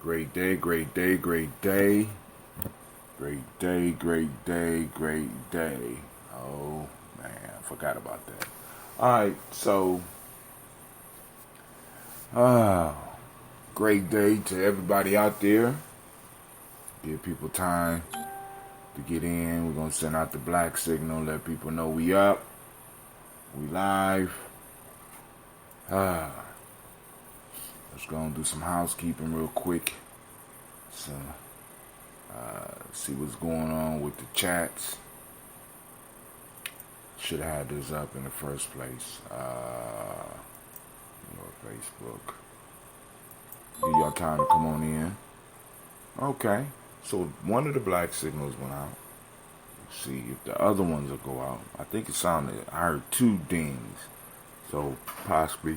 Great day, great day, great day. Great day, great day, great day. Oh, man, I forgot about that. Alright, so, uh, great day to everybody out there. Give people time to get in. We're going to send out the black signal, let people know we up, we live. Let's go and do some housekeeping real quick. So, see what's going on with the chats. Should have had this up in the first place. Facebook. Give y'all time to come on in. Okay. So one of the black signals went out. Let's see if the other ones will go out. I think it sounded, I heard 2 dings. So possibly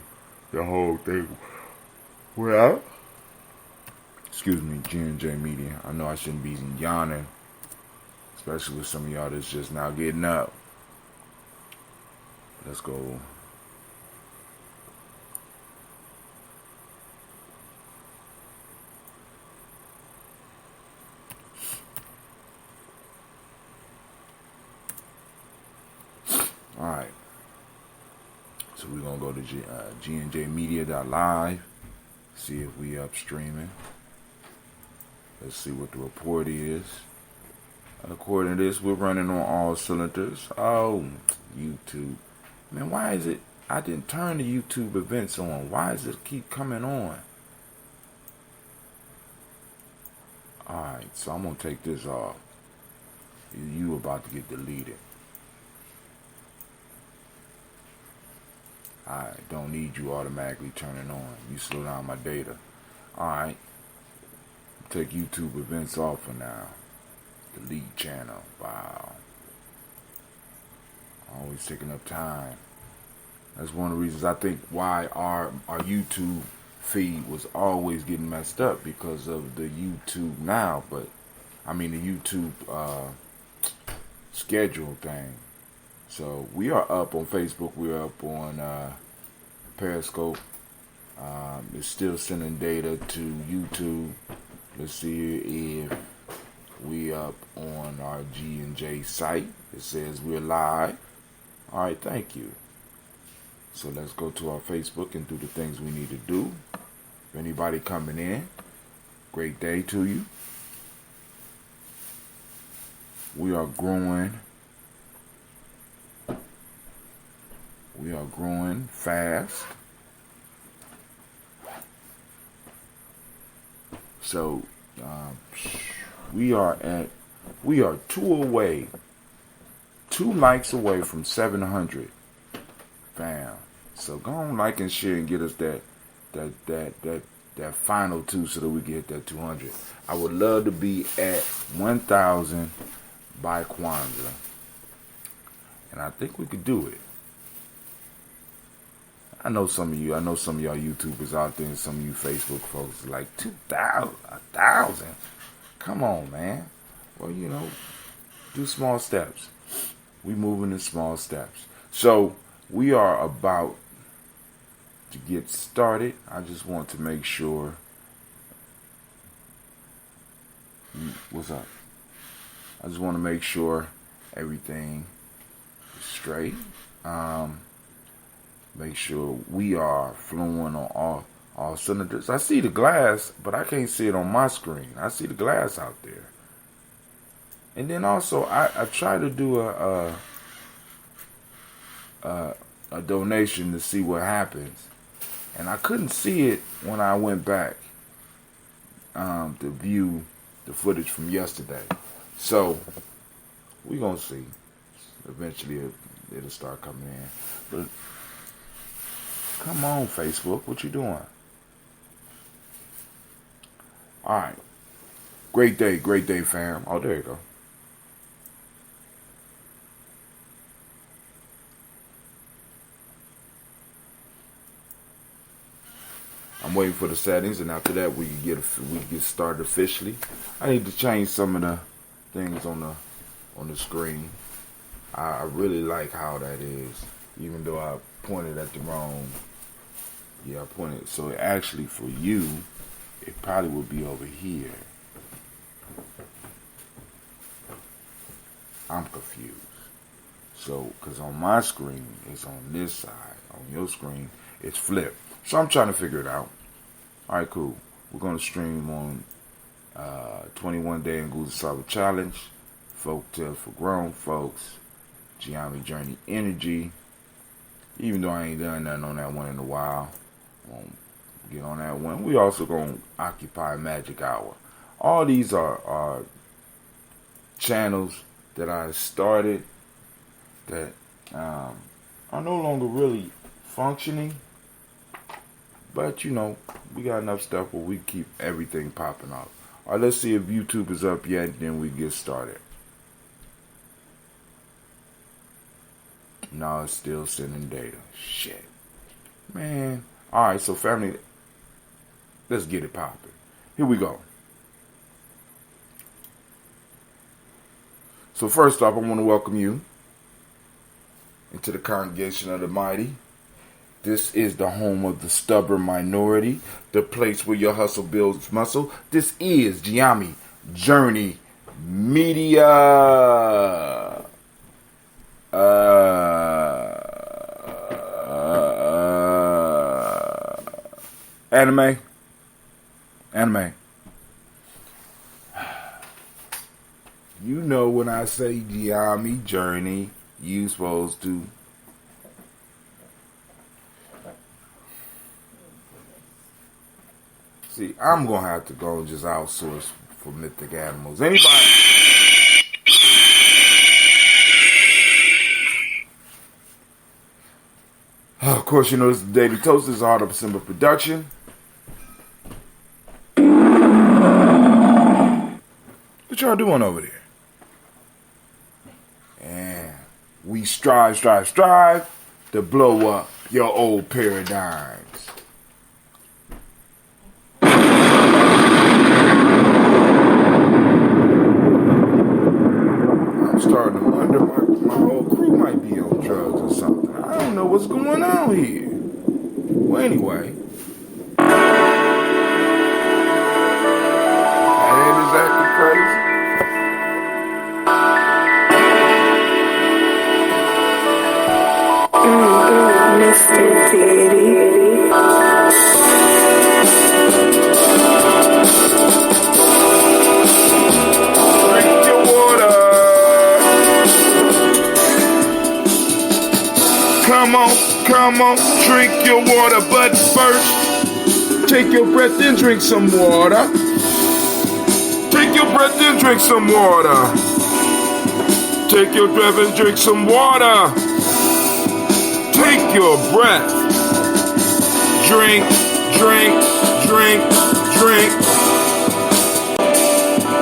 the whole thing went out. Excuse me, Gye-Nyame Media. I know I shouldn't be yawning, especially with some of y'all that's just now getting up. Let's go. Alright. So we're going to go to Gye-Nyame see if we up streaming. Let's see what the report is. According to this, we're running on all cylinders. Oh, YouTube. Man, why is it? I didn't turn the YouTube events on. Why does it keep coming on? Alright, so I'm going to take this off. You about to get deleted. I don't need you automatically turning on. You slow down my data. Alright. Take YouTube events off for now. Delete channel. Wow. Always taking up time. That's one of the reasons I think why our YouTube feed was always getting messed up, because of the YouTube now, but I mean the YouTube schedule thing. So we are up on Facebook. We're up on Periscope. It's still sending data to YouTube. Let's see if we up on our G&J site. It says we're live. All right, thank you. So let's go to our Facebook and do the things we need to do. If anybody coming in, great day to you. We are growing. We are growing fast. So we are 2 likes away from 700. Bam. So go on, like and share and get us that final 2 so that we get that 200. I would love to be at 1,000 by Kwanzaa, and I think we could do it. I know some of y'all YouTubers out there and some of you Facebook folks are like 2,000, 1,000. Come on, man. Well, do small steps. We moving in small steps. So we are about to get started. I just want to make sure. What's up? I just want to make sure everything is straight. Make sure we are flowing on all cylinders. I see the glass, but I can't see it on my screen. I see the glass out there. And then also, I try to do a donation to see what happens, and I couldn't see it when I went back to view the footage from yesterday. So we're gonna see. Eventually, it'll start coming in. But come on, Facebook, what you doing? All right, great day, fam. Oh, there you go. I'm waiting for the settings, and after that we can get started officially. I need to change some of the things on the screen. I really like how that is, even though I pointed at the wrong. Yeah, I pointed. So actually, for you, it probably would be over here. I'm confused. So, because on my screen, it's on this side. On your screen, it's flipped. So I'm trying to figure it out. All right, cool. We're going to stream on 21 Day in Gye-Nyame Challenge, Folk Tales for Grown Folks, Gye-Nyame Journey Energy. Even though I ain't done nothing on that one in a while, won't get on that one. We also going to occupy Magic Hour. All these are channels that I started that are no longer really functioning. But, you know, we got enough stuff where we keep everything popping off. All right, let's see if YouTube is up yet, then we get started. No, it's still sending data. Shit. Man. All right, so family, let's get it popping. Here we go. So first off, I want to welcome you into the congregation of the mighty. This is the home of the stubborn minority, the place where your hustle builds muscle. This is Gye-Nyame Journey Media. Anime. You know when I say Gye-Nyame Journey, you supposed to. See, I'm going to have to go and just outsource for mythic animals. Anybody? Of course, you know this is the Daily Toast. This is a Heart of Simba production. What y'all doing over there? And we strive to blow up your old paradigms. I'm starting to wonder my whole crew might be on drugs or something. I don't know what's going on here. Well, anyway. And is acting crazy. Mr. Diddy. Drink your water. Come on, drink your water. But first, take your breath and drink some water. Take your breath and drink some water. Take your breath and drink some water. Take your breath. Drink.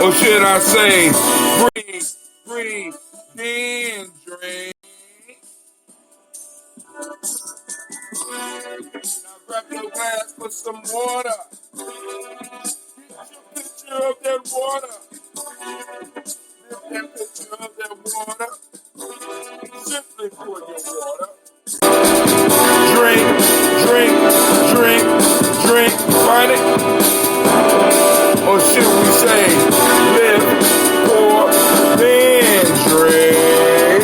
Or should I say, breathe, then drink. Now grab your glass, put some water. Get your picture of that water. Lift that picture of that water. Simply pour your water. Drink, find it? Or should we say, live, pour, then drink?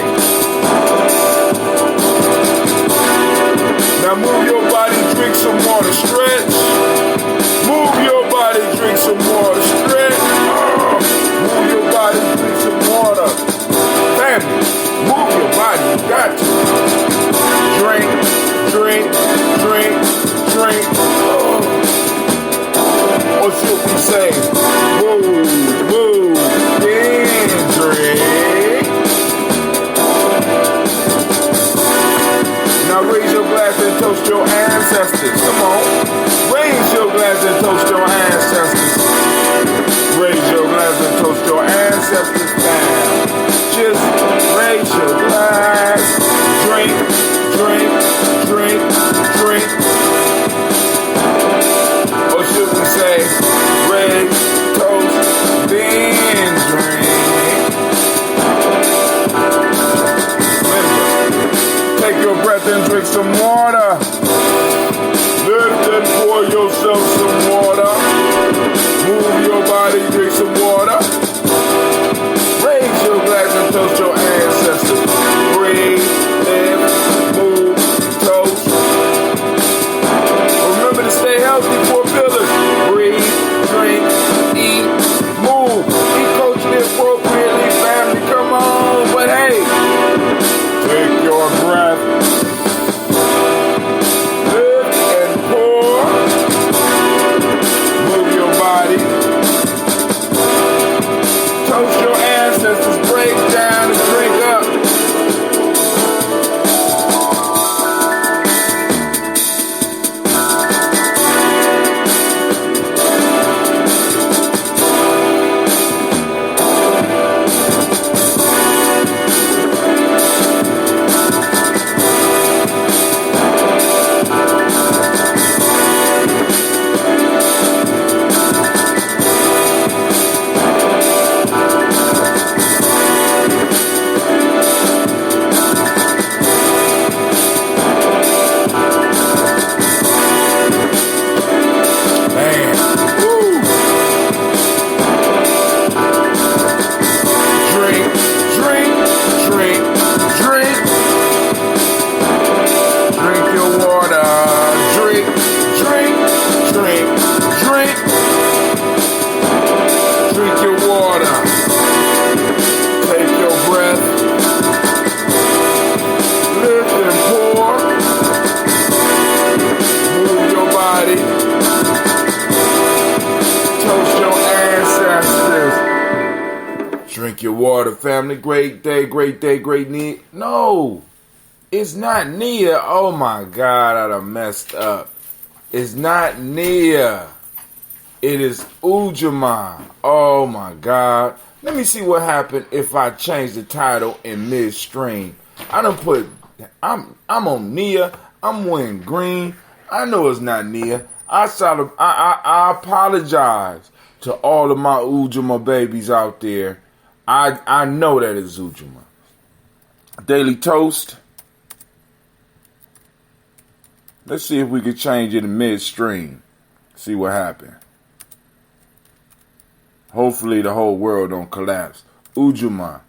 Now move your body, drink some water, stretch. Move your body, drink some water, stretch. Move your body, drink some water. Family, move your body, you got to. Drink. Or should we say, move, then drink? Now raise your glass and toast your ancestors. Come on. Raise your glass and toast your ancestors. Raise your glass and toast your ancestors now. Just raise your glass. Drink. Or should we say, raise, toast, then drink? Remember, take your breath and drink some water. Lift and pour yourself some water. Drink your water, family. Great day, great day, great Nia. No, it's not Nia. Oh my God, I done messed up. It's not Nia. It is Gye-Nyame. Oh my God. Let me see what happened if I change the title in midstream. I done put, I'm on Nia. I'm wearing green. I know it's not Nia. I apologize to all of my Gye-Nyame babies out there. I know that it's Gye-Nyame. Daily Toast. Let's see if we can change it in midstream. See what happened. Hopefully the whole world don't collapse. Gye-Nyame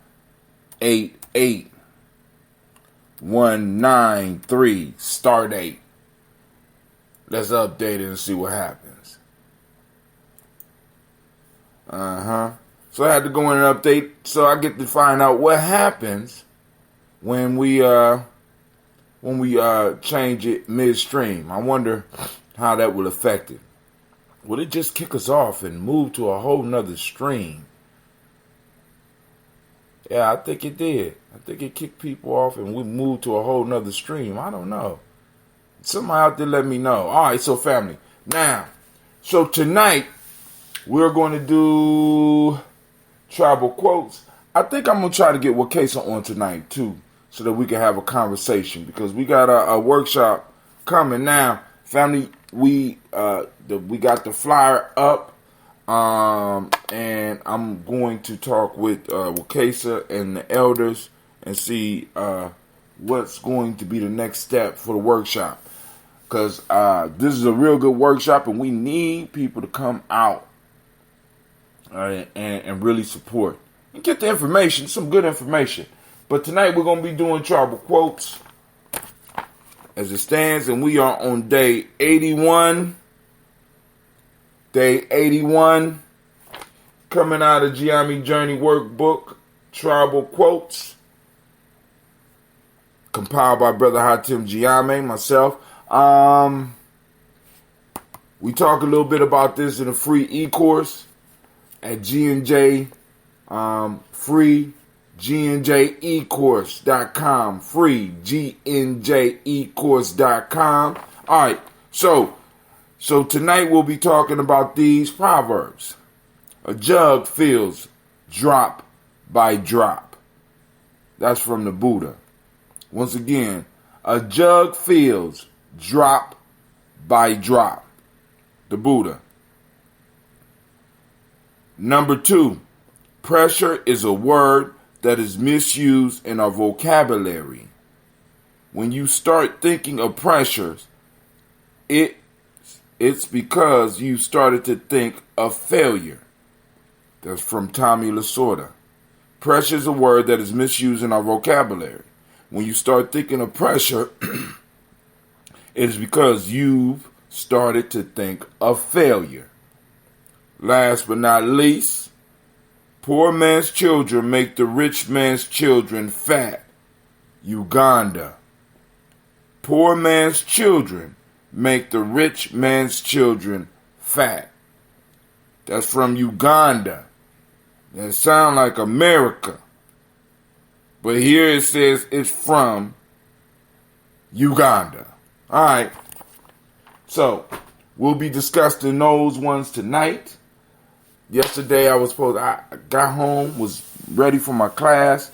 88193 start date. Let's update it and see what happens. So I had to go in and update so I get to find out what happens when we change it midstream. I wonder how that will affect it. Will it just kick us off and move to a whole nother stream? Yeah, I think it did. I think it kicked people off and we moved to a whole nother stream. I don't know. Somebody out there let me know. All right, so family. Now, so tonight we're going to do tribal quotes. I think I'm going to try to get Wakesa on tonight too so that we can have a conversation because we got a workshop coming now. Family, we got the flyer up, and I'm going to talk with Wakesa and the elders and see what's going to be the next step for the workshop. Because this is a real good workshop, and we need people to come out and really support and get the information, some good information. But tonight we're going to be doing tribal quotes as it stands, and we are on day 81. Day 81, coming out of Gye-Nyame Journey Workbook, Tribal Quotes, compiled by Brother Hatim Gye-Nyame, myself. We talk a little bit about this in a free e-course at G&J, free GNJecourse.com, free GNJecourse.com. All right, so tonight we'll be talking about these proverbs. A jug fills drop by drop. That's from the Buddha. Once again, a jug fills drop by drop. The Buddha. Number 2, pressure is a word that is misused in our vocabulary. When you start thinking of pressures, it's because you started to think of failure. That's from Tommy Lasorda. Pressure is a word that is misused in our vocabulary. When you start thinking of pressure, it is because you've started to think of failure. Last but not least, poor man's children make the rich man's children fat. Uganda. Poor man's children make the rich man's children fat. That's from Uganda. That sound like America. But here it says it's from Uganda. All right. So, we'll be discussing those ones tonight. Yesterday I got home, was ready for my class.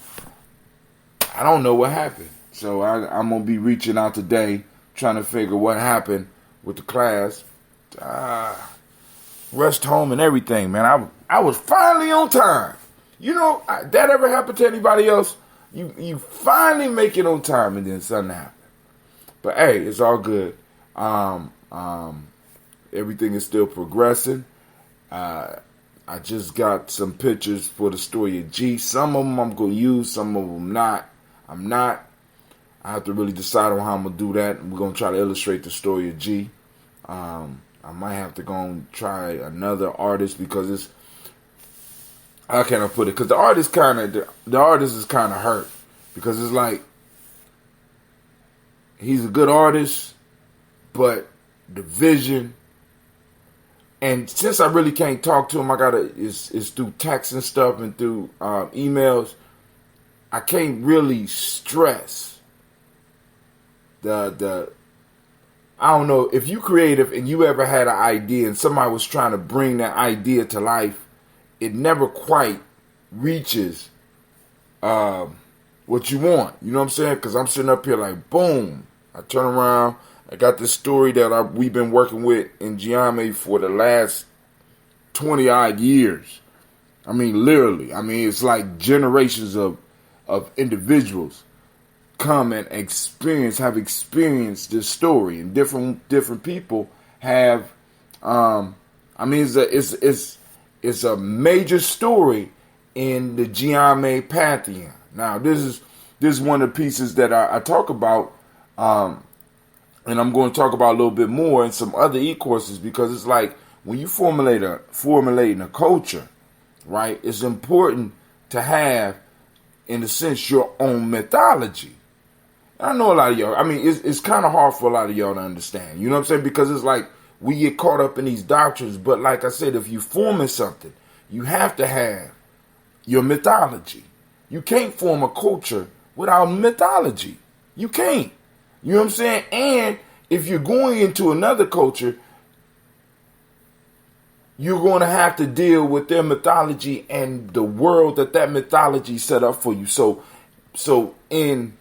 I don't know what happened. So I'm going to be reaching out today, trying to figure what happened with the class. Rushed home and everything, man. I was finally on time. You know, that ever happened to anybody else? You finally make it on time and then something happens. But hey, it's all good. Everything is still progressing. I just got some pictures for the story of G. Some of them I'm going to use, some of them not. I'm not. I have to really decide on how I'm going to do that. We're going to try to illustrate the story of G. I might have to go and try another artist because it's, how can I put it? Because the artist is kind of hurt because it's like he's a good artist, but the vision And since I really can't talk to him, it's through text and stuff and through emails. I can't really stress the I don't know, if you creative and you ever had an idea and somebody was trying to bring that idea to life, it never quite reaches what you want. You know what I'm saying? Because I'm sitting up here like, boom. I turn around. I got this story that we've been working with in Gye-Nyame for the last 20 odd years. I mean, literally. I mean, it's like generations of individuals come and have experienced this story, and different people have. I mean, it's a major story in the Gye-Nyame pantheon. Now, this is one of the pieces that I talk about, and I'm going to talk about a little bit more in some other e-courses, because it's like when you formulating a culture, right? It's important to have, in a sense, your own mythology. I know a lot of y'all, I mean, it's kind of hard for a lot of y'all to understand. You know what I'm saying? Because it's like we get caught up in these doctrines. But like I said, if you're forming something, you have to have your mythology. You can't form a culture without mythology. You can't. You know what I'm saying? And if you're going into another culture, you're going to have to deal with their mythology and the world that mythology set up for you. So in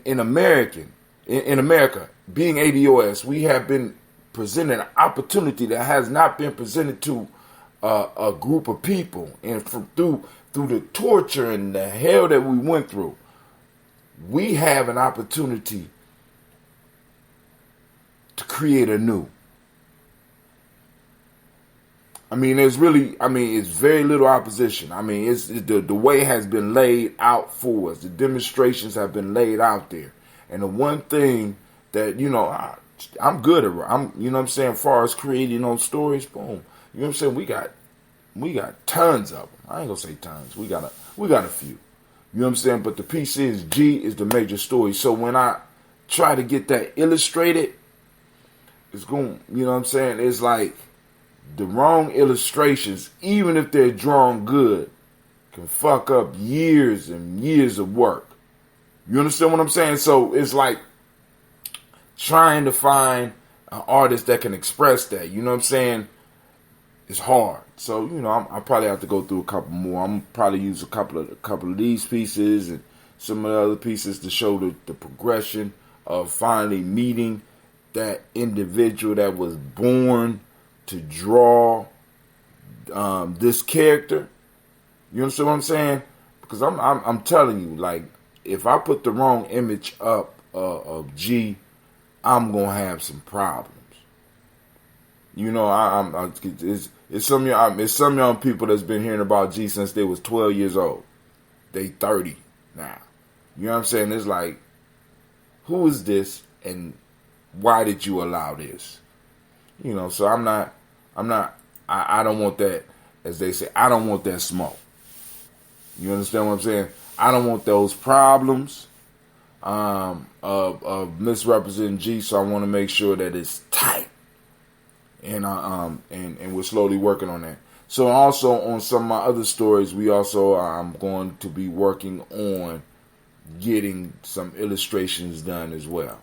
America, being ADOS, we have been presented an opportunity that has not been presented to a group of people, and through the torture and the hell that we went through, we have an opportunity to create anew. I mean, it's very little opposition. I mean, it's the way has been laid out for us. The demonstrations have been laid out there. And the one thing that, you know, I'm good at, you know what I'm saying, as far as creating those stories, boom. You know what I'm saying? We got tons of them. I ain't gonna say tons. We got a few. You know what I'm saying? But the piece is, G is the major story. So when I try to get that illustrated, it's going, you know what I'm saying? It's like the wrong illustrations, even if they're drawn good, can fuck up years and years of work. You understand what I'm saying? So it's like trying to find an artist that can express that. You know what I'm saying? It's hard. So, you know, I'll probably have to go through a couple more. I'm probably use a couple of these pieces and some of the other pieces to show the progression of finally meeting that individual that was born to draw this character. You understand what I'm saying? Because I'm telling you, like, if I put the wrong image up of G, I'm gonna have some problems. You know, it's some young people that's been hearing about G since they was 12 years old. They 30 now. You know what I'm saying? It's like, who is this and why did you allow this? You know, so I don't want that, as they say, I don't want that smoke. You understand what I'm saying? I don't want those problems of misrepresenting G, so I want to make sure that it's tight. And we're slowly working on that. So also on some of my other stories, I'm going to be working on getting some illustrations done as well.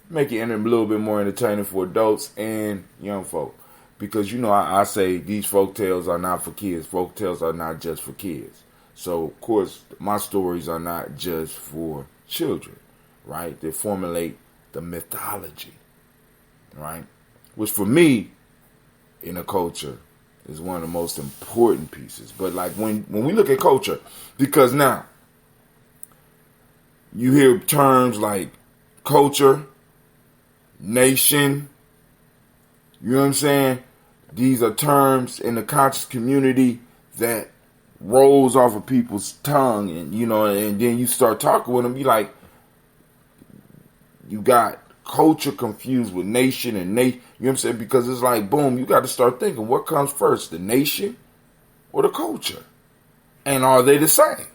Make it a little bit more entertaining for adults and young folk. Because, you know, I say these folk tales are not for kids. Folk tales are not just for kids. So, of course, my stories are not just for children, right? They formulate the mythology, right? Which for me, in a culture, is one of the most important pieces. But like when we look at culture, because now, you hear terms like culture, nation, you know what I'm saying? These are terms in the conscious community that rolls off of people's tongue, and you know, and then you start talking with them, you like, you got culture confused with nation and you know what I'm saying? Because it's like, boom, you got to start thinking, what comes first, the nation or the culture? And are they the same?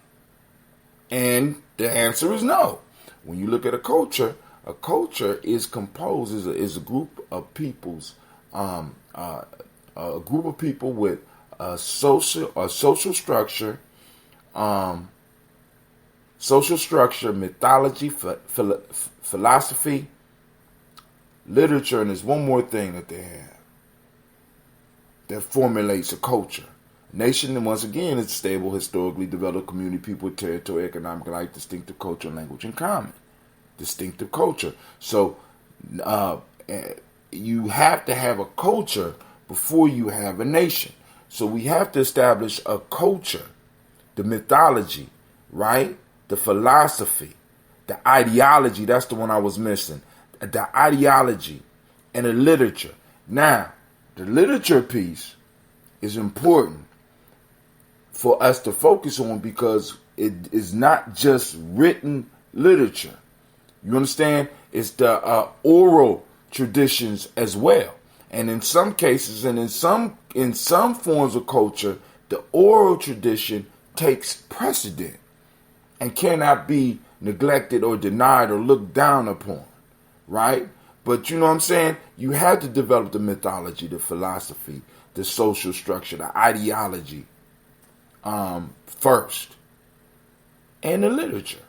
And the answer is no. When you look at a culture is composed, is a group of people's a group of people with a social structure, mythology, philosophy, literature, and there's one more thing that they have that formulates a culture. Nation, and once again, it's stable, historically developed community, people, territory, economic life, distinctive culture, language in common. Distinctive culture. So you have to have a culture before you have a nation. So we have to establish a culture, the mythology, right? The philosophy, the ideology. That's the one I was missing. The ideology and the literature. Now, the literature piece is important for us to focus on because it is not just written literature. You understand? It's the oral traditions as well. And in some cases and in some forms of culture, the oral tradition takes precedent and cannot be neglected or denied or looked down upon, right? But you know what I'm saying? You have to develop the mythology, the philosophy, the social structure, the ideology first, and the literature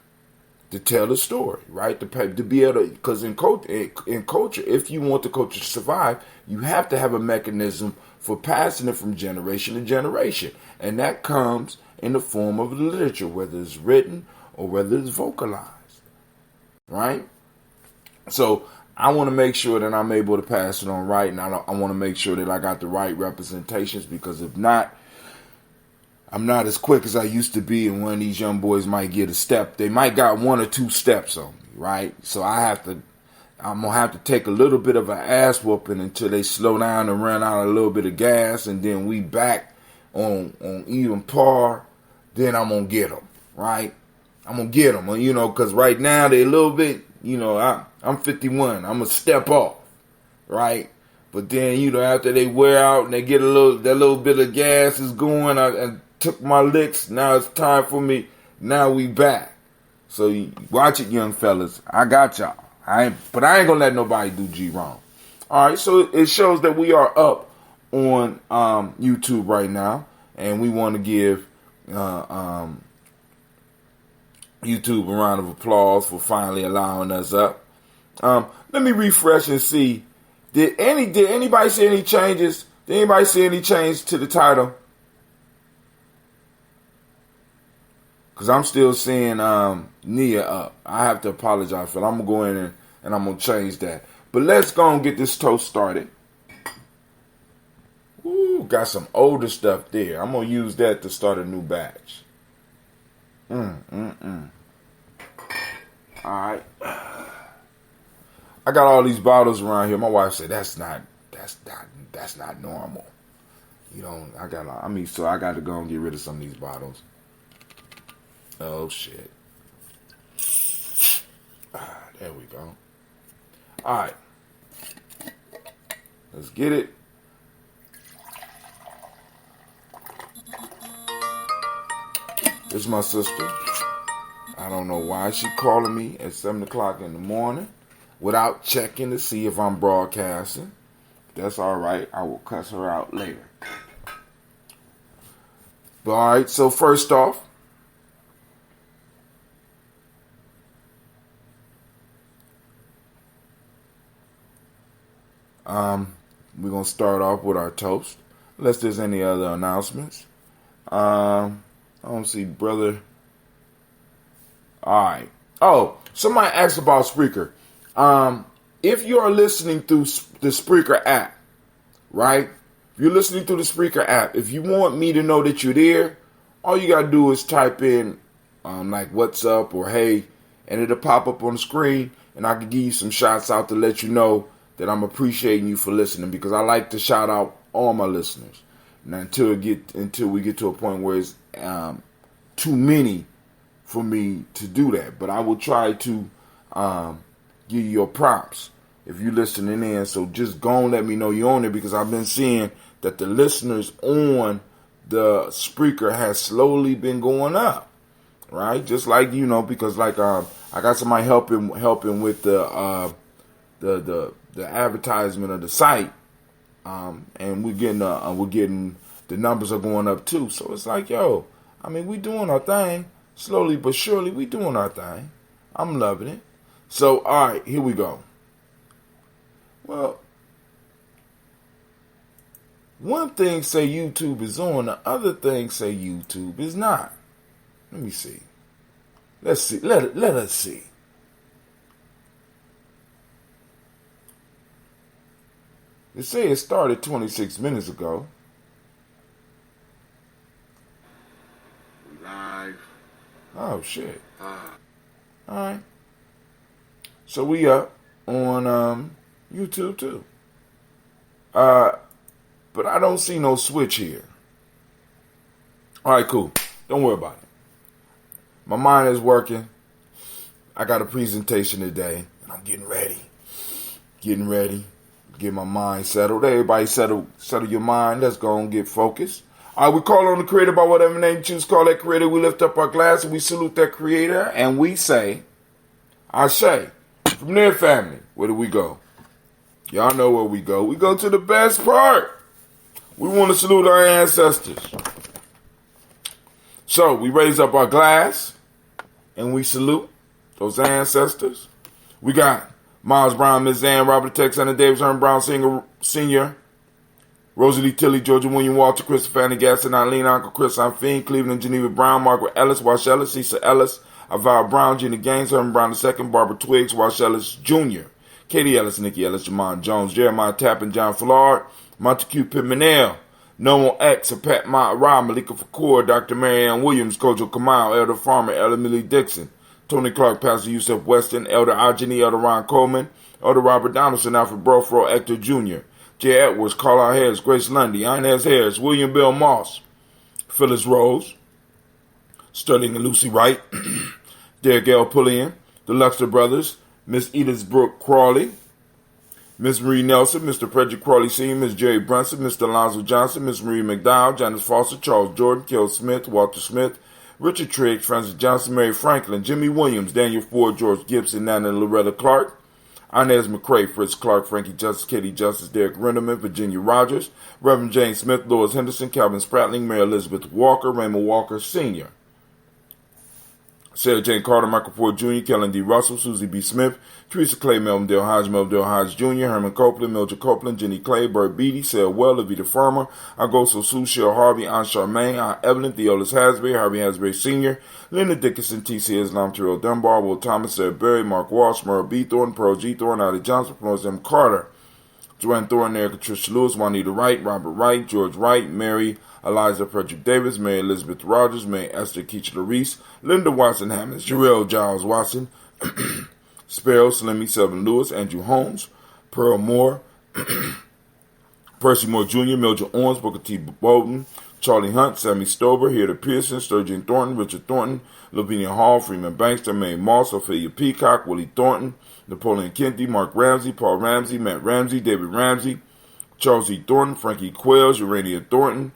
to tell the story, right? To be able to, because in culture, if you want the culture to survive, you have to have a mechanism for passing it from generation to generation, and that comes in the form of literature, whether it's written or whether it's vocalized, right? So I want to make sure that I'm able to pass it on right, and I want to make sure that I got the right representations, because if not, I'm not as quick as I used to be, and one of these young boys might get a step. They might got 1 or 2 steps on me, right? So I'm gonna have to take a little bit of an ass whooping until they slow down and run out a little bit of gas, and then we back on even par. Then I'm gonna get them, right? I'm gonna get them, because right now they a little bit, I'm 51. I'm gonna step off, right? But then, after they wear out and they get that little bit of gas is going, I took my licks. Now it's time for me. Now we back. So watch it, young fellas. I got y'all. But I ain't gonna let nobody do G wrong. All right. So it shows that we are up on YouTube right now, and we want to give YouTube a round of applause for finally allowing us up. Let me refresh and see. Did anybody see any changes? Did anybody see any change to the title? Because I'm still seeing Nia up. I have to apologize for that. I'm going to go in and I'm going to change that. But let's go and get this toast started. Ooh, got some older stuff there. I'm going to use that to start a new batch. All right. I got all these bottles around here. My wife said that's not normal. So I got to go and get rid of some of these bottles. Oh shit. There we go. All right. Let's get it. This is my sister. I don't know why she calling me at 7 o'clock in the morning without checking to see if I'm broadcasting. That's all right. I will cuss her out later. But all right. So first off, we're going to start off with our toast. Unless there's any other announcements. I don't see brother. All right. Oh, somebody asked about Spreaker. If you are listening through the Spreaker app, right? If you're listening through the Spreaker app, if you want me to know that you're there, all you got to do is type in like what's up or hey, and it'll pop up on the screen, and I can give you some shots out to let you know that I'm appreciating you for listening, because I like to shout out all my listeners. Now, until we get to a point where it's too many for me to do that, but I will try to give you your props if you're listening in. So just go and let me know you're on it, because I've been seeing that the listeners on the Spreaker has slowly been going up, right? Just like, because I got somebody helping with the advertisement of the site, And we're getting the numbers are going up too. So it's like, yo, I mean, we doing our thing slowly but surely. We doing our thing. I'm loving it. So all right, here we go. Well, one thing say YouTube is on, the other thing say YouTube is not. Let me see. Let's see. Let us see. They say it started 26 minutes ago. Live. Oh shit. Alright. So we up on YouTube too. But I don't see no switch here. Alright, cool. Don't worry about it. My mind is working. I got a presentation today, and I'm getting ready. Get my mind settled. Everybody settle your mind. Let's go and get focused. All right, we call on the creator by whatever name you choose to call that creator. We lift up our glass and we salute that creator, and we say, Ashe. From their family, where do we go? Y'all know where we go. We go to the best part. We want to salute our ancestors. So we raise up our glass and we salute those ancestors. We got Miles Brown, Miss Ann, Robert Tex, Anna Davis, Herman Brown Senior, Rosalie Tilly, Georgia William Walter, Christopher Fanny Gaston, Eileen, Uncle Chris, I'm Fiend, Cleveland, Geneva Brown, Margaret Ellis, Wash Ellis, Cecil Ellis, Aval Brown, Jenny Gaines, Herman Brown II, Barbara Twiggs, Wash Ellis Jr., Katie Ellis, Nikki Ellis, Jamon Jones, Jeremiah Tappan, John Flard, Montague Pimenel, Noel X, Pat Ra, Malika Fakour, Dr. Marianne Williams, Kojo Kamal, Elder Farmer, Elder Millie Dixon, Tony Clark, Pastor Yusuf Weston, Elder Ajani, Elder Ron Coleman, Elder Robert Donaldson, Alfred Brofro, Hector Jr., J. Edwards, Carlisle Harris, Grace Lundy, Inez Harris, William Bill Moss, Phyllis Rose, Sterling and Lucy Wright, Derek L. Pulliam, the Luxter Brothers, Miss Edith Brooke Crawley, Miss Marie Nelson, Mr. Frederick Crawley Sr., Miss Jerry Brunson, Mr. Alonzo Johnson, Miss Marie McDowell, Janice Foster, Charles Jordan, Kel Smith, Walter Smith, Richard Triggs, Francis Johnson, Mary Franklin, Jimmy Williams, Daniel Ford, George Gibson, Nana Loretta Clark, Inez McCrae, Fritz Clark, Frankie Justice, Katie Justice, Derek Renderman, Virginia Rogers, Reverend James Smith, Lois Henderson, Calvin Spratling, Mary Elizabeth Walker, Raymond Walker Sr., Sarah Jane Carter, Michael Ford Jr., Kellen D. Russell, Susie B. Smith, Teresa Clay, Melvin Dale Hodge Jr., Herman Copeland, Mildred Copeland, Jenny Clay, Bert Beatty, Sarah Well, Levita Farmer, Agosto Sue, Cheryl Harvey, Aunt Charmaine, Aunt Evelyn, Theolis Hasbury, Harvey Hasbury Sr., Linda Dickinson, T.C. Islam, Terrell Dunbar, Will Thomas, Sarah Berry, Mark Walsh, Merle B. Thornton, Pearl G. Thornton, Ida Johnson, Florence M. Carter, Joanne Thornton, Erica Tricia Lewis, Juanita Wright, Robert Wright, George Wright, Mary Eliza Frederick Davis, Mary Elizabeth Rogers, Mary Esther Keachler Reese, Linda Watson Hammonds, Jarrell Giles Watson, Sparrow, Slimmy, Selvin Lewis, Andrew Holmes, Pearl Moore, Percy Moore Jr., Mildred Owens, Booker T. Bowden, Charlie Hunt, Sammy Stover, Hilda Pearson, Sturgeon Thornton, Richard Thornton, Lavinia Hall, Freeman Bankster, Mae Moss, Ophelia Peacock, Willie Thornton, Napoleon Kenty, Mark Ramsey, Paul Ramsey, Matt Ramsey, David Ramsey, Charles E. Thornton, Frankie Quells, Urania Thornton,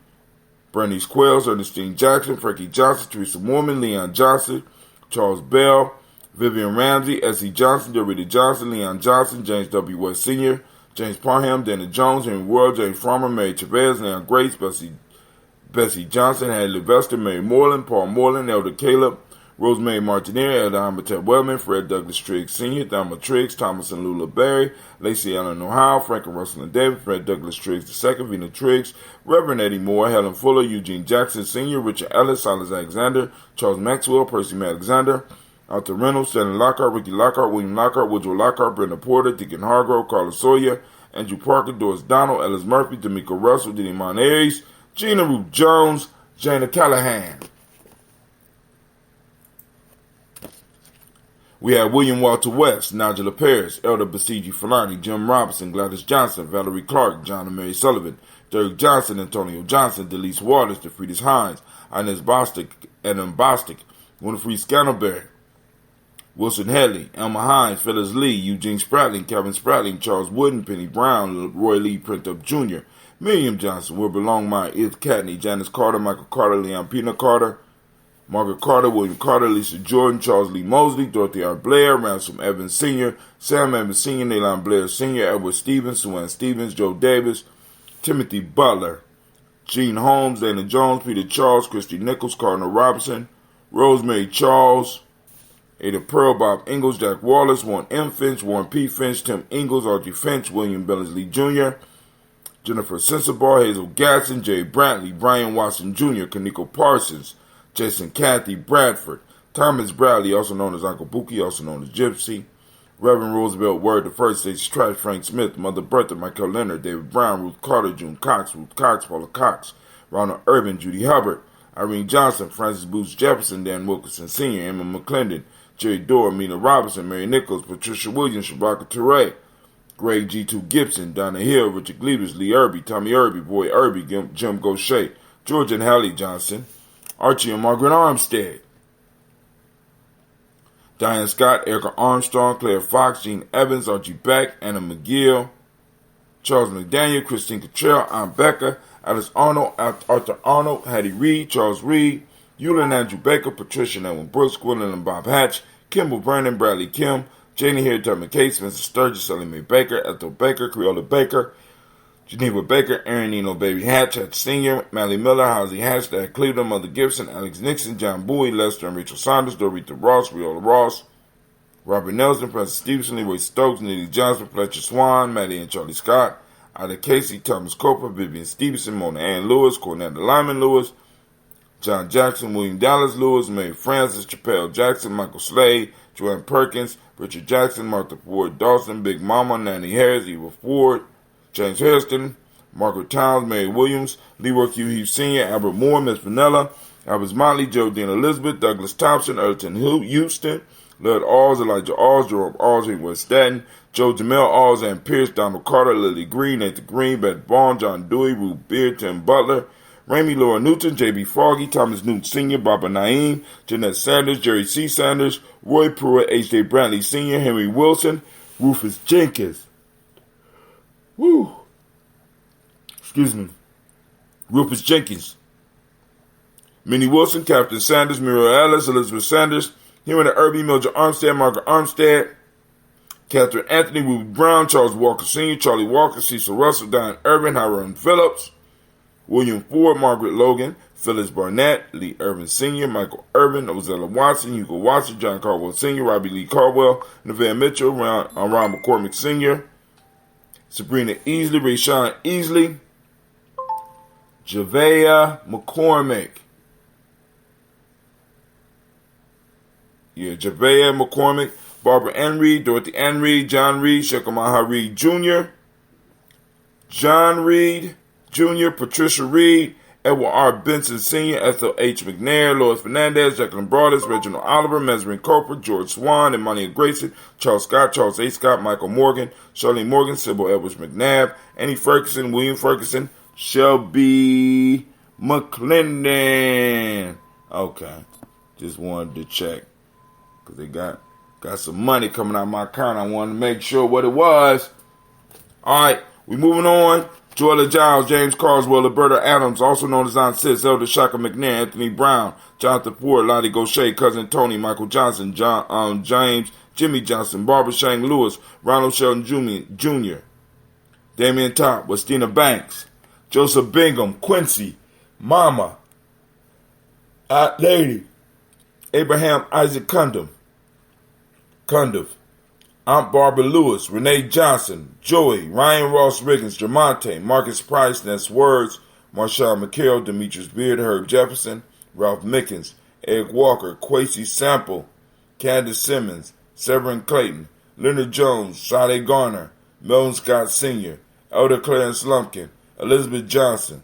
Bernice Quells, Ernestine Jackson, Frankie Johnson, Teresa Mormon, Leon Johnson, Charles Bell, Vivian Ramsey, S.E. Johnson, Dorita Johnson, Leon Johnson, James W. West Sr., James Parham, Dana Jones, Henry World, James Farmer, Mary Chavez, Leon Grace, Bessie Johnson, Hattie Levester, Mary Moreland, Paul Moreland, Elder Caleb, Rosemary Martineer, Elder Amatet Wellman, Fred Douglas Triggs Sr., Thelma Triggs, Thomas and Lula Berry, Lacey Ellen Ohio, Frank and Russell and David, Fred Douglas Triggs II, Vina Triggs, Reverend Eddie Moore, Helen Fuller, Eugene Jackson Sr., Richard Ellis, Silas Alexander, Charles Maxwell, Percy Alexander, Arthur Reynolds, Stanley Lockhart, Ricky Lockhart, William Lockhart, Woodrow Lockhart, Brenda Porter, Deacon Hargrove, Carlos Sawyer, Andrew Parker, Doris Donald, Ellis Murphy, D'Amico Russell, Denny Monares, Gina Ruth Jones, Jana Callahan. We have William Walter West, Nigella Paris, Elder Basiji Fulani, Jim Robinson, Gladys Johnson, Valerie Clark, John and Mary Sullivan, Derek Johnson, Antonio Johnson, Delise Waters, DeFriedis Hines, Inez Bostic, Adam Bostic, Winifred Scannelberry, Wilson Headley, Elma Hines, Phyllis Lee, Eugene Spratling, Kevin Spratling, Charles Wooden, Penny Brown, Roy Lee Printup Jr., Miriam Johnson, Wilbur Longmire, Edith Catney, Janice Carter, Michael Carter, Leon Pina Carter, Margaret Carter, William Carter, Lisa Jordan, Charles Lee Mosley, Dorothy R. Blair, Ransom Evans Sr., Sam Evans Sr., Nayland Blair Sr., Edward Stevens, Suanne Stevens, Joe Davis, Timothy Butler, Gene Holmes, Dana Jones, Peter Charles, Christy Nichols, Cardinal Robinson, Rosemary Charles, Ada Pearl, Bob Ingalls, Jack Wallace, Warren M. Finch, Warren P. Finch, Tim Ingalls, Archie Finch, William Billingsley Jr., Jennifer Sensabaugh, Hazel Gatson, Jay Brantley, Brian Watson Jr., Kaniko Parsons, Jason Cathy Bradford, Thomas Bradley, also known as Uncle Buki, also known as Gypsy, Reverend Roosevelt Word, the First State's Trash, Frank Smith, Mother Bertha, Michael Leonard, David Brown, Ruth Carter, June Cox, Ruth Cox, Paula Cox, Ronald Urban, Judy Hubbard, Irene Johnson, Francis Booth Jefferson, Dan Wilkinson Sr., Emma McClendon, Jerry Dorr, Mina Robinson, Mary Nichols, Patricia Williams, Shabaka Touré, Greg G2 Gibson, Donna Hill, Richard Gleavers, Lee Irby, Tommy Irby, Boy Irby, Jim Gaucher, George and Hallie Johnson, Archie and Margaret Armstead, Diane Scott, Erica Armstrong, Claire Fox, Gene Evans, Archie Beck, Anna McGill, Charles McDaniel, Christine Cottrell, Aunt Becca, Alice Arnold, Arthur Arnold, Hattie Reed, Charles Reed, Eula and Andrew Baker, Patricia and Edwin Brooks, Gwendolyn and Bob Hatch, Kimball Brandon, Bradley Kim, Janie Hare, Tubman Case, Vincent Sturgis, Sally Mae Baker, Ethel Baker, Creola Baker, Geneva Baker, Aaron Nino Baby Hatch, Hatch Sr., Mally Miller, Housie Hatch, Dad Cleveland, Mother Gibson, Alex Nixon, John Bowie, Lester and Rachel Saunders, Dorita Ross, Riola Ross, Robert Nelson, Francis Stevenson, Leroy Stokes, Neely Johnson, Fletcher Swan, Maddie and Charlie Scott, Ida Casey, Thomas Cooper, Vivian Stevenson, Mona Ann Lewis, Cornetta Lyman Lewis, John Jackson, William Dallas Lewis, Mary Francis, Chappelle Jackson, Michael Slade, Joanne Perkins, Richard Jackson, Martha Ford Dawson, Big Mama, Nanny Harris, Eva Ford, James Hairston, Margaret Towns, Mary Williams, Leroy Q. Hughes Sr., Albert Moore, Miss Vanilla, Albert Motley, Geraldine Elizabeth, Douglas Thompson, Elton Houston, Lud Alls, Elijah Alls, Jerome Alls, West Staten, Joe Jamel Alls, Ann Pierce, Donald Carter, Lily Green, Nathan Green, Beth Vaughn, John Dewey, Ruth Beard, Tim Butler, Ramey Laura Newton, J.B. Foggy, Thomas Newton Sr., Barbara Naeem, Jeanette Sanders, Jerry C. Sanders, Roy Pruitt, H.J. Brantley Sr., Henry Wilson, Rufus Jenkins. Woo! Excuse me. Rufus Jenkins. Minnie Wilson, Captain Sanders, Muriel Ellis, Elizabeth Sanders, Henry Irby, Mildred Armstead, Margaret Armstead, Catherine Anthony, Ruby Brown, Charles Walker Sr., Charlie Walker, Cecil Russell, Diane Irvin, Hiram Phillips, William Ford, Margaret Logan, Phyllis Barnett, Lee Irvin Sr., Michael Irvin, Ozella Watson, Hugo Watson, John Caldwell Sr., Robbie Lee Caldwell, Nevaeh Mitchell, Ron McCormick Sr., Sabrina Easley, Rayshawn Easley, Javea McCormick. Javea McCormick, Barbara Ann Reed, Dorothy Ann Reed, John Reed, Shekamaha Reed Jr., John Reed Jr., Patricia Reed, Edward R. Benson Sr., Ethel H. McNair, Lois Fernandez, Jacqueline Broadus, Reginald Oliver, Mesrin Coper, George Swan, Imania Grayson, Charles Scott, Charles A. Scott, Michael Morgan, Charlene Morgan, Sybil Edwards McNabb, Annie Ferguson, William Ferguson, Shelby McClendon. Okay, just wanted to check because they got some money coming out of my account. I wanted to make sure what it was. All right, we moving on. Joella Giles, James Carswell, Alberta Adams, also known as Aunt Sis, Elder Shaka McNair, Anthony Brown, Jonathan Ford, Lottie Gaucher, Cousin Tony, Michael Johnson, James, Jimmy Johnson, Barbara Shang Lewis, Ronald Sheldon Jr., Damian Top, Westina Banks, Joseph Bingham, Quincy, Mama, Aunt Lady, Abraham Isaac Cundiff, Aunt Barbara Lewis, Renee Johnson, Joey, Ryan Ross Riggins, Jamonte, Marcus Price, Ness Words, Marshall McHale, Demetrius Beard, Herb Jefferson, Ralph Mickens, Eric Walker, Quasi Sample, Candace Simmons, Severin Clayton, Leonard Jones, Sade Garner, Melvin Scott Sr., Elder Clarence Lumpkin, Elizabeth Johnson,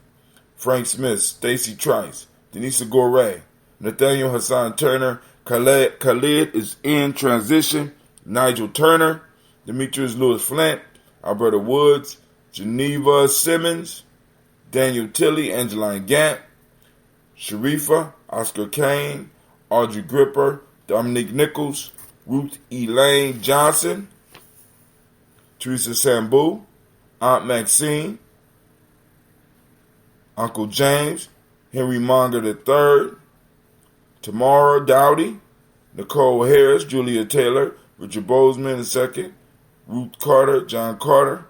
Frank Smith, Stacy Trice, Denise Gore, Nathaniel Hassan Turner, Khalid is in transition, Nigel Turner, Demetrius Lewis Flint, Alberta Woods, Geneva Simmons, Daniel Tilley, Angeline Gant, Sharifa, Oscar Kane, Audrey Gripper, Dominique Nichols, Ruth Elaine Johnson, Teresa Sambu, Aunt Maxine, Uncle James, Henry Monger III, Tamara Dowdy, Nicole Harris, Julia Taylor, Richard Bozeman II, Ruth Carter, John Carter,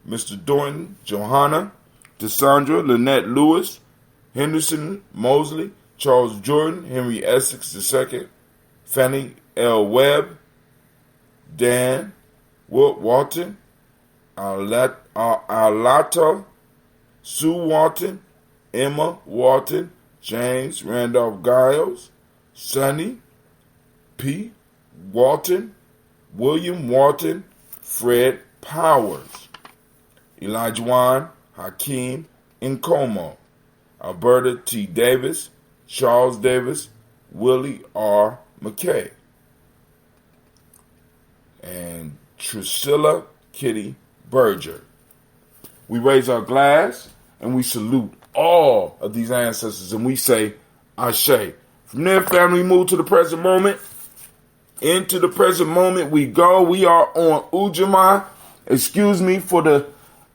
Mr. Dorton, Johanna, Cassandra Lynette Lewis, Henderson Mosley, Charles Jordan, Henry Essex II, Fannie L. Webb, Dan Walton, Alata Sue Walton, Emma Walton, James Randolph Giles, Sonny P. Walton, William Walton, Fred Powers, Elijah Hakeem Nkomo, Alberta T. Davis, Charles Davis, Willie R. McKay, and Trisilla Kitty Berger. We raise our glass and we salute all of these ancestors and we say, Ashe. From there, family, move to the present moment. Into the present moment we go. We are on Ujamaa. Excuse me for the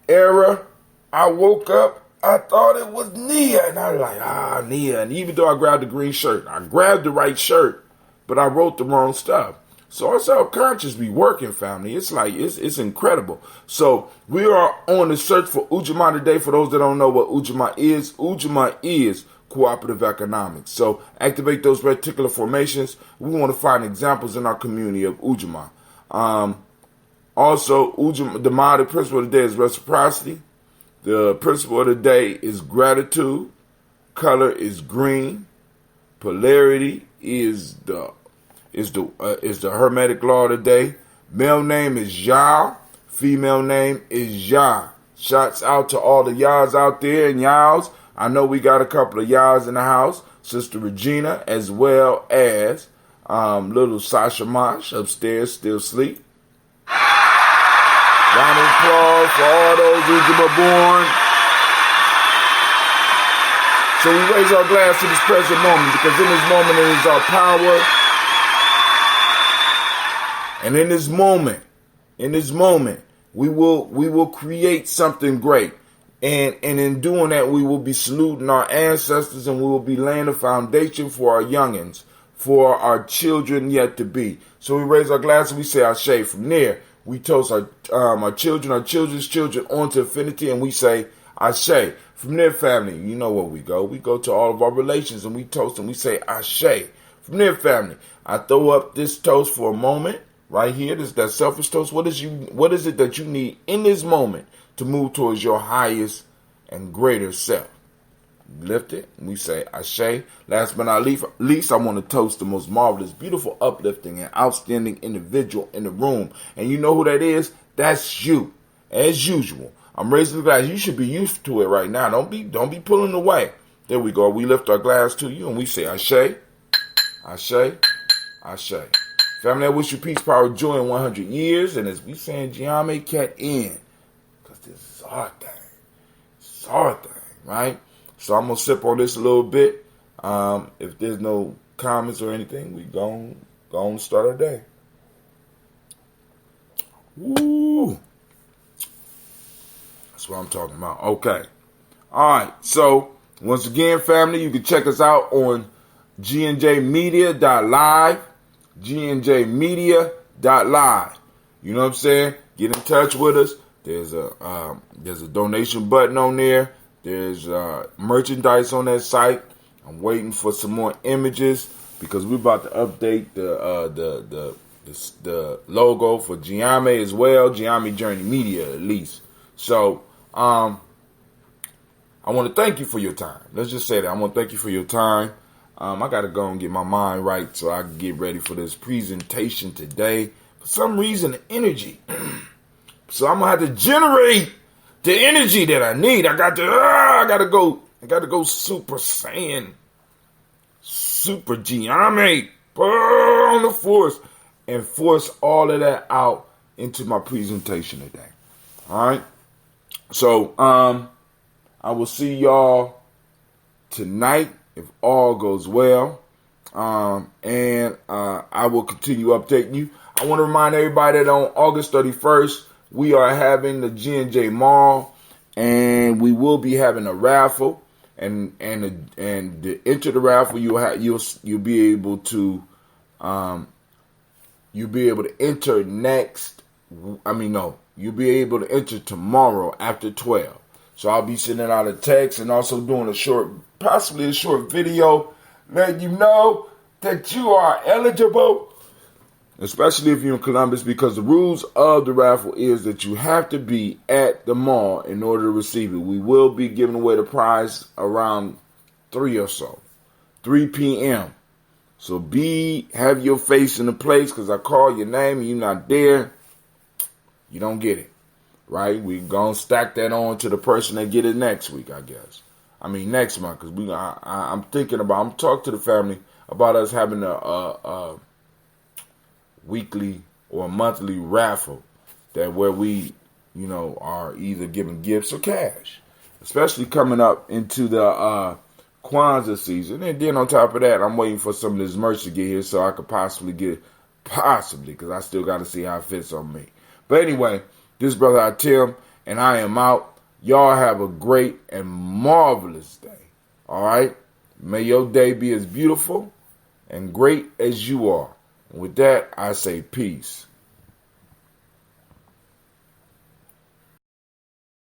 error. I woke up, I thought it was Nia. And I was like, Nia. And even though I grabbed the green shirt, I grabbed the right shirt, but I wrote the wrong stuff. So our subconscious be working, family. It's like, it's incredible. So we are on the search for Ujamaa today. For those that don't know what Ujamaa is cooperative economics. So activate those reticular formations. We want to find examples in our community of Ujamaa. Also, the modern principle of the day is reciprocity. The principle of the day is gratitude. Color is green. Polarity is the hermetic law of the day. Male name is Yah. Female name is Yah. Shouts out to all the Yahs out there and Yahs. I know we got a couple of Yahs in the house. Sister Regina, as well as little Sasha Mosh upstairs, still asleep. Round of applause for all those who were born. So we raise our glass to this present moment because in this moment it is our power. And in this moment, we will create something great. And in doing that, we will be saluting our ancestors and we will be laying the foundation for our youngins, for our children yet to be. So we raise our glass and we say Ashe. From there, we toast our children, our children's children onto infinity and we say Ashe. From there, family, you know where we go. We go to all of our relations and we toast and we say Ashe. From there, family, I throw up this toast for a moment. Right here, this is that selfish toast. What is it that you need in this moment to move towards your highest and greater self? Lift it, and we say Ashe. Last but not least, I want to toast the most marvelous, beautiful, uplifting, and outstanding individual in the room. And you know who that is? That's you. As usual, I'm raising the glass. You should be used to it right now. Don't be pulling away. There we go. We lift our glass to you, and we say Ashe, Ashe, Ashe. Family, I wish you peace, power, joy in 100 years. And as we saying, Gye-Nyame cat in. Because this is our thing. It's our thing, right? So I'm going to sip on this a little bit. If there's no comments or anything, we going to start our day. Woo! That's what I'm talking about. Okay. All right. So, once again, family, you can check us out on gnjmedia.live. gnjmedia.live. You know what I'm saying? Get in touch with us. There's a donation button on there. There's merchandise on that site. I'm waiting for some more images because we're about to update the logo for Gye-Nyame as well. Gye-Nyame Journey Media, at least. So I want to thank you for your time. Let's just say that. I want to thank you for your time. I got to go and get my mind right so I can get ready for this presentation today. For some reason, the energy. So I'm going to have to generate the energy that I need. I got to go Super Saiyan. Super Gye-Nyame. On the force. And force all of that out into my presentation today. All right. So, I will see y'all tonight if all goes well. And I will continue updating you. I want to remind everybody that on August 31st, we are having the G&J Mall, and we will be having a raffle. And to enter the raffle, you'll be able to enter you'll be able to enter tomorrow after 12. So I'll be sending out a text and also doing possibly a short video, letting you know that you are eligible, especially if you're in Columbus, because the rules of the raffle is that you have to be at the mall in order to receive it. We will be giving away the prize around 3 p.m. So have your face in the place, because I call your name and you're not there, you don't get it. Right? We're going to stack that on to the person that get it next week, I guess. I mean, next month, because I'm talking to the family about us having a weekly or monthly raffle where we, are either giving gifts or cash, especially coming up into the Kwanzaa season. And then on top of that, I'm waiting for some of this merch to get here so I could possibly, because I still got to see how it fits on me. But anyway, this brother Tim, and I am out. Y'all have a great and marvelous day. All right? May your day be as beautiful and great as you are. And with that, I say peace.